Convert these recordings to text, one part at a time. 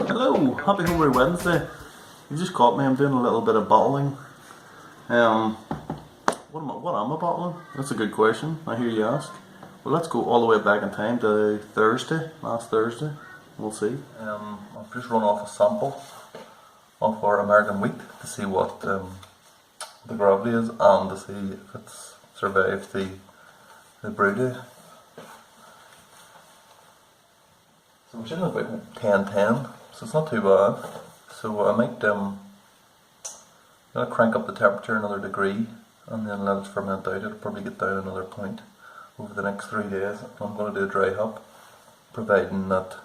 Hello, happy Hangover Wednesday. You just caught me. I'm doing a little bit of bottling. What am I bottling? That's a good question. I hear you ask. Well, let's go all the way back in time to Thursday, last Thursday. We'll see. I've just run off a sample of our American wheat to see what the gravity is and to see if it's survived the brew day. So we're sitting at about 10:10, so it's not too bad. So I might gonna crank up the temperature another degree and then let it ferment out. It'll probably get down another point over the next 3 days. I'm going to do a dry hop, providing that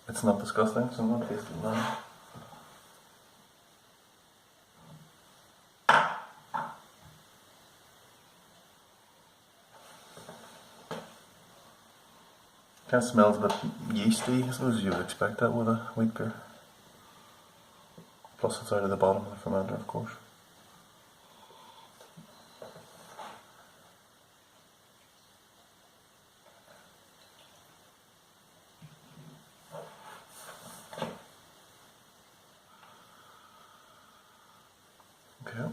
it's not disgusting, so I'm going to taste it now. Kind of smells a bit yeasty, I suppose you would expect that with a wheat beer. Plus it's out of the bottom of the fermenter, of course. Okay.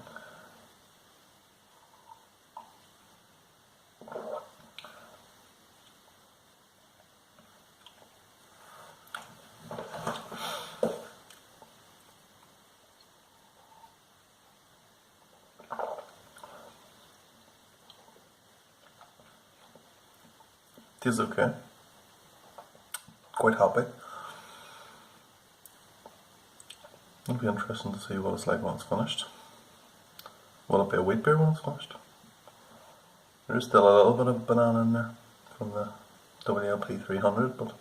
Tastes okay. Quite happy. It'll be interesting to see what it's like when it's finished. Will it be a wheat beer when it's finished? There's still a little bit of banana in there from the WLP300, but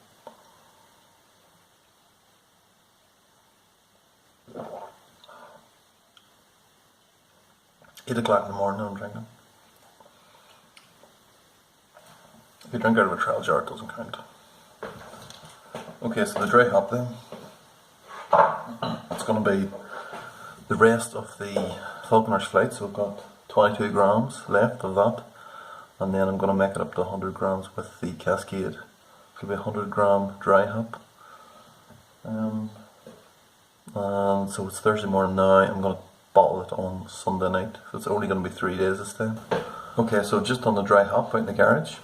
$8 o'clock in the morning I'm drinking. If you drink out of a trail jar, it doesn't count. Okay, so the dry hop then. It's going to be the rest of the Falconer's Flight, so we've got 22 grams left of that. And then I'm going to make it up to 100 grams with the Cascade. It'll be a 100 gram dry hop. And so it's Thursday morning now. I'm going to bottle it on Sunday night. So it's only going to be 3 days this time. Okay, so just on the dry hop out in the garage.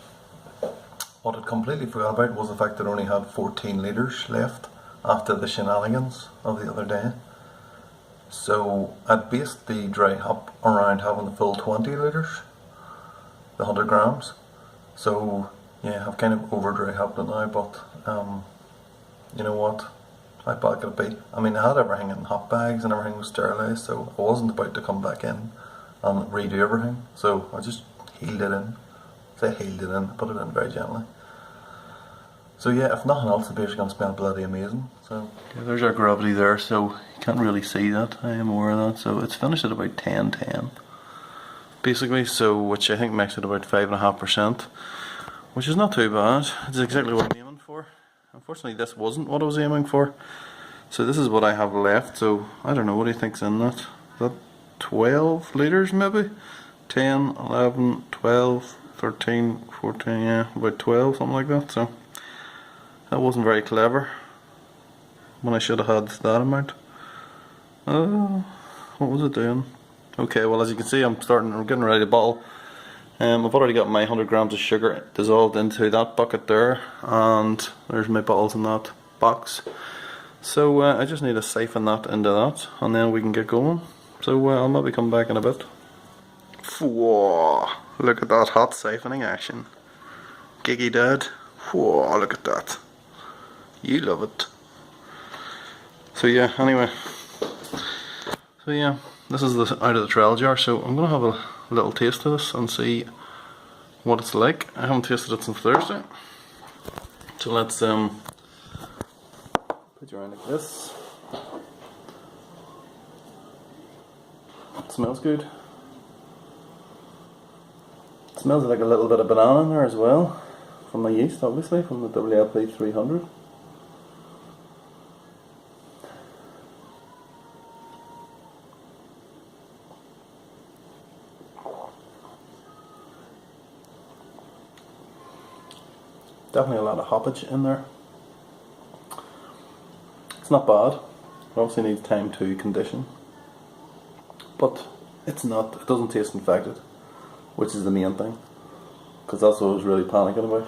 What I completely forgot about was the fact that I only had 14 litres left after the shenanigans of the other day. So I'd based the dry hop around having the full 20 litres, the 100 grams. So yeah, I've kind of over dry hopped it now, but you know what? How bad could it be? I mean, I had everything in hop bags and everything was sterilised, so I wasn't about to come back in and redo everything. So I just healed it in. Say healed it in, put it in very gently. So yeah, if nothing else, the beer's going to smell bloody amazing. So yeah, there's our gravity there, so you can't really see that. I am aware of that. So it's finished at about 10:10, basically. So which I think makes it about 5.5%, which is not too bad. It's exactly what I'm aiming for. Unfortunately, this wasn't what I was aiming for. So this is what I have left. So I don't know, what do you think's in that? Is that 12 litres maybe? 10, 11, 12, 13, 14, yeah, about 12, something like that. So that wasn't very clever when I should have had that amount. What was it doing? Okay, well, as you can see, I'm getting ready to bottle. I've already got my 100 grams of sugar dissolved into that bucket there, and there's my bottles in that box. So I just need to siphon that into that, and then we can get going. So I'll maybe come back in a bit. Whoa, look at that hot siphoning action. Giggy dad. Whoa, look at that. You love it. So yeah, anyway. So yeah, this is the out of the trail jar, so I'm going to have a little taste of this and see what it's like. I haven't tasted it since Thursday. So let's put you around like this. It smells good. It smells like a little bit of banana in there as well. From the yeast, obviously, from the WLP300. Definitely a lot of hoppage in there. It's not bad. It obviously needs time to condition, but it doesn't taste infected, which is the main thing, because that's what I was really panicking about.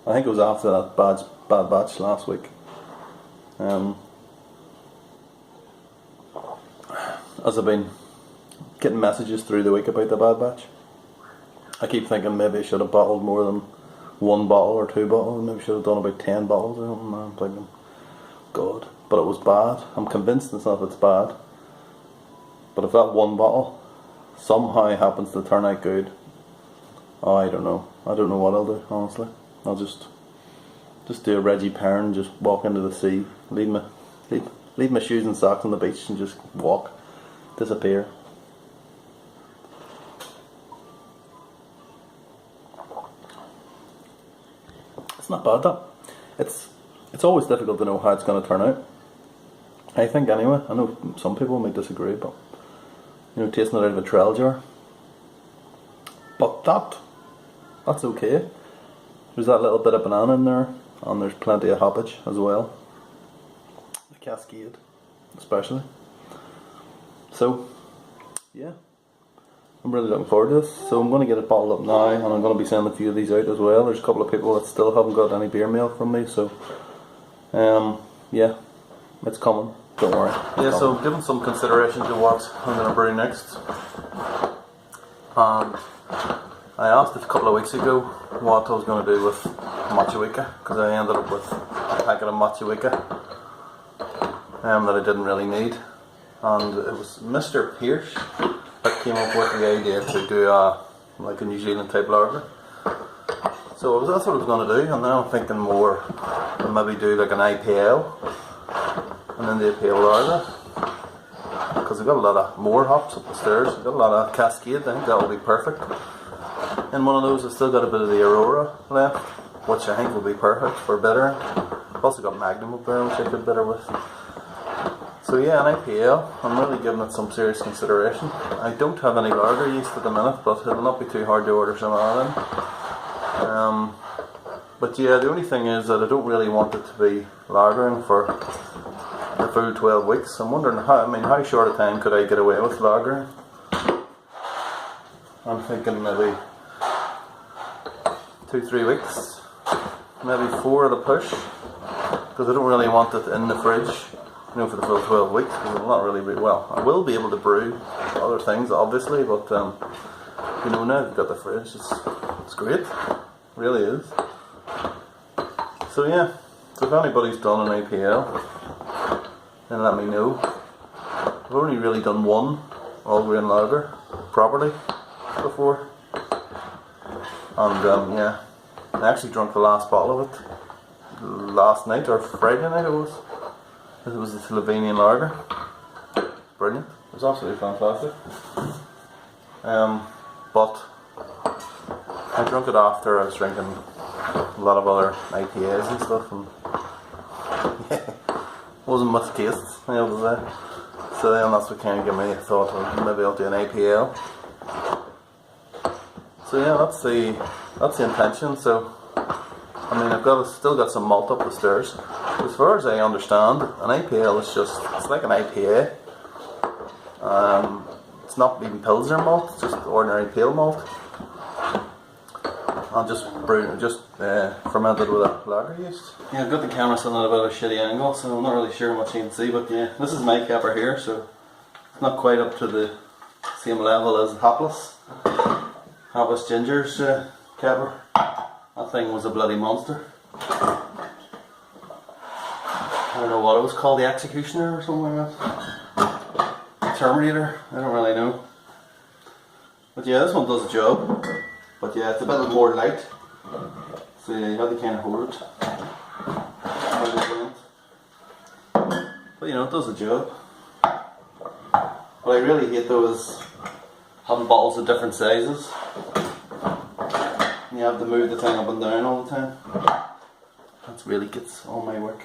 I think it was after that bad batch last week. As I've been getting messages through the week about the bad batch, I keep thinking maybe I should have bottled more than 1 bottle or 2 bottles. Maybe I should have done about 10 bottles or something. I'm thinking, God. But it was bad. I'm convinced it's not that it's bad. But if that 1 bottle somehow happens to turn out good, oh, I don't know. I don't know what I'll do, honestly. I'll just do a Reggie Perrin, just walk into the sea, leave my shoes and socks on the beach and just walk, disappear. It's not bad, that. It's always difficult to know how it's going to turn out. I think anyway. I know some people may disagree, but tasting it out of a trail jar. But that's okay. There's that little bit of banana in there, and there's plenty of hoppage as well. The Cascade, especially. So, yeah. I'm really looking forward to this. So I'm going to get it bottled up now, and I'm going to be sending a few of these out as well. There's a couple of people that still haven't got any beer mail from me, so yeah, it's coming. Don't worry. Yeah, so giving some consideration to what I'm going to brew next. And I asked a couple of weeks ago what I was going to do with Machuica, because I ended up with a packet of Machuica that I didn't really need. And it was Mr. Pierce that came up with the idea to do like a New Zealand type lager. So that's what I was going to do, and then I'm thinking more, I'll maybe do like an IPL, and then the IPL lager, because I've got a lot of more hops up the stairs. I've got a lot of Cascade. I think that will be perfect. In one of those, I've still got a bit of the Aurora left, which I think will be perfect for bitter. I've also got Magnum up there, which I could bitter with. So yeah, an IPL, I'm really giving it some serious consideration. I don't have any lager yeast at the minute, but it'll not be too hard to order some of them. But yeah, the only thing is that I don't really want it to be lagering for the full 12 weeks. I'm wondering how short a time could I get away with lagering? I'm thinking maybe 2-3 weeks, maybe 4 at a push, because I don't really want it in the fridge, for the full 12 weeks, because it'll not really be, well, I will be able to brew other things obviously, but now I've got the fridge, it's great, it really is. So yeah, so if anybody's done an APL, then let me know. I've only really done one all grain lager properly before, and yeah, I actually drank the last bottle of it last night, or Friday night it was. It was the Slovenian lager. Brilliant. It was absolutely fantastic. But I drank it after I was drinking a lot of other IPAs and stuff, and yeah, wasn't much taste, I have to say. So then that's what kind of gave me a thought of maybe I'll do an IPL. So yeah, that's the intention. So I mean, I've still got some malt up the stairs. As far as I understand, an IPL is it's like an IPA. It's not even Pilsner malt, it's just ordinary pale malt. I'll just fermented with a lager yeast. Yeah, I've got the camera sitting at a bit of a shitty angle, so I'm not really sure how much you can see, but yeah, this is my capper here, so it's not quite up to the same level as Hapless Ginger's capper. That thing was a bloody monster. I don't know what it was called, the Executioner or something like that. The Terminator, I don't really know. But yeah, this one does the job. But yeah, it's a bit more light. So yeah, you have to kind of hold it. But it does the job. What I really hate though is having bottles of different sizes. You have to move the thing up and down all the time. That really gets all my work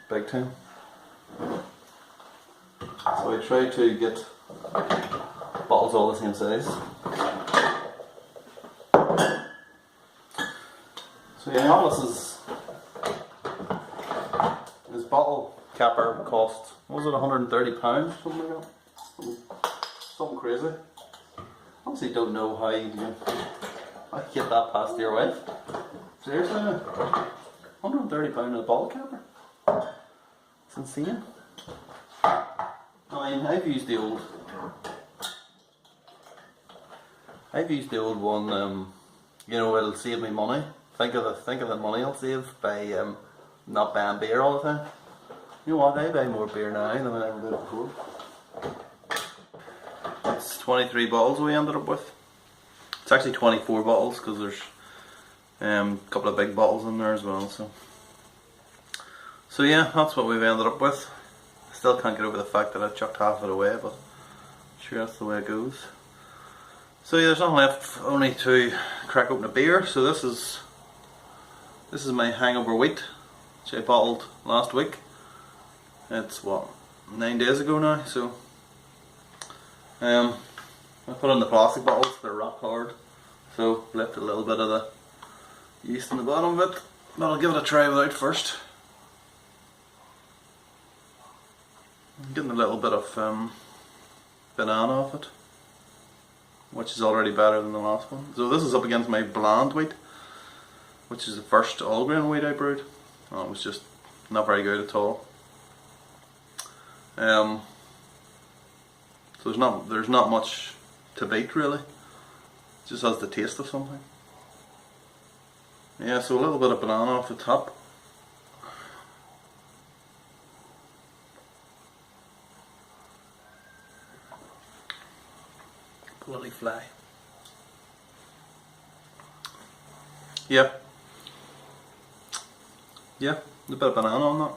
big time. So I try to get bottles all the same size. So yeah, this is bottle capper cost, what was it, £130, something like that? Something crazy. Honestly don't know how you get that past your wife. Seriously, £130 in a bottle capper. It's insane. I mean, I've used the old one. You know, it'll save me money. Think of the money I'll save by not buying beer all the time. You know what? I buy more beer now than I ever did before. That's 23 bottles we ended up with. It's actually 24 bottles because there's a couple of big bottles in there as well. So yeah, that's what we've ended up with. Still can't get over the fact that I chucked half of it away, but sure, that's the way it goes. So yeah, there's nothing left, only to crack open a beer. So this is my Hangover wheat, which I bottled last week. It's what, 9 days ago now. So I put in the plastic bottles. They're rock hard, so left a little bit of the yeast in the bottom of it. But I'll give it a try without first. I'm getting a little bit of banana off it, which is already better than the last one. So this is up against my bland wheat, which is the first all grain wheat I brewed. Oh, it was just not very good at all. So there's not much to beat really. It just has the taste of something. Yeah, so a little bit of banana off the top. Bloody fly. Yeah, a bit of banana on that.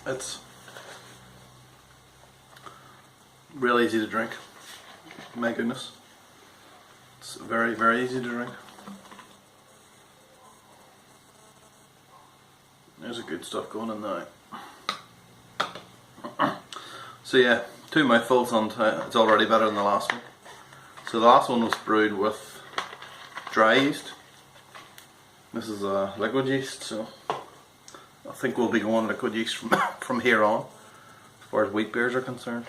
It's really easy to drink. My goodness, it's very, very easy to drink. There's a good stuff going in there. So yeah, 2 mouthfuls and it's already better than the last one. So the last one was brewed with dry yeast. This is a liquid yeast, so I think we'll be going liquid yeast from here on, as far as wheat beers are concerned.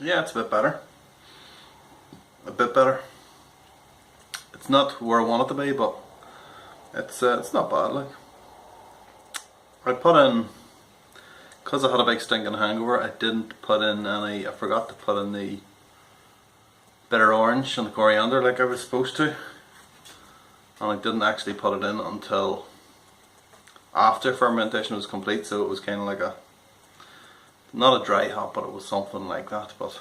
Yeah, it's a bit better. A bit better. It's not where I want it to be, but it's not bad. Like, I put in, because I had a big stinking hangover, I didn't put in any. I forgot to put in the bitter orange and the coriander like I was supposed to, and I didn't actually put it in until after fermentation was complete. So it was kind of like not a dry hop, but it was something like that. But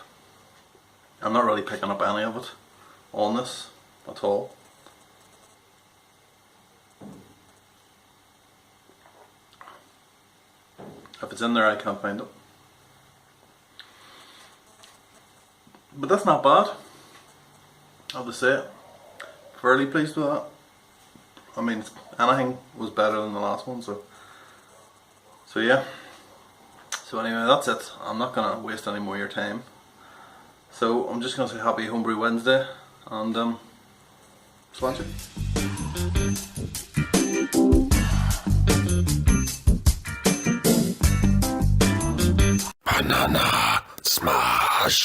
I'm not really picking up any of it on this at all. If it's in there, I can't find it. But that's not bad, I have to say. Fairly pleased with that. I mean, anything was better than the last one, so yeah. So anyway, that's it. I'm not going to waste any more of your time. So I'm just going to say happy Homebrew Wednesday, and sláinte. Banana smash.